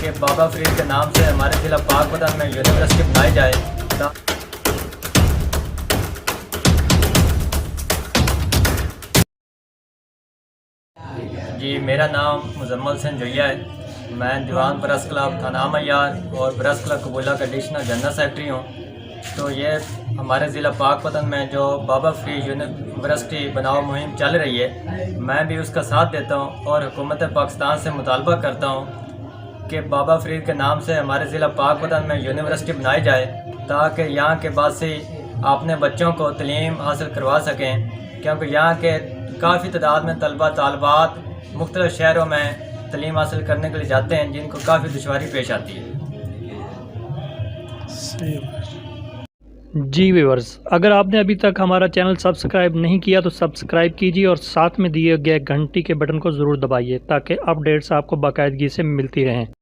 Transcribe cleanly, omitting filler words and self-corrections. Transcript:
कि बाबा फरीद के नाम से हमारे ज़िला पाकपतन में यूनिवर्सिटी बनाई जाए। जी, मेरा नाम मुजम्मल हसन जोया है। मैं दीवान प्रेस क्लब थाना मयार और प्रेस क्लब कबूला का एडिशनल जनरल सेक्रेटरी हूँ। तो ये हमारे ज़िला पाकपतन में जो बाबा फरीद यूनिवर्सिटी बनाओ मुहिम चल रही है, मैं भी उसका साथ देता हूँ और हुकूमत पाकिस्तान से मुतालबा करता हूँ कि बाबा फरीद के नाम से हमारे ज़िला पाकपतन में यूनिवर्सिटी बनाई जाए, ताकि यहाँ के बासी अपने बच्चों को तलीम हासिल करवा सकें, क्योंकि यहाँ के काफ़ी तादाद में तलबा तालबात मुख्तलिफ शहरों में तलीम हासिल करने के लिए जाते हैं, जिनको काफ़ी दुश्वारी पेश आती है। जी व्यूअर्स, अगर आपने अभी तक हमारा चैनल सब्सक्राइब नहीं किया तो सब्सक्राइब कीजिए और साथ में दिए गए घंटी के बटन को ज़रूर दबाइए ताकि अपडेट्स आपको बाकायदगी से मिलती रहें।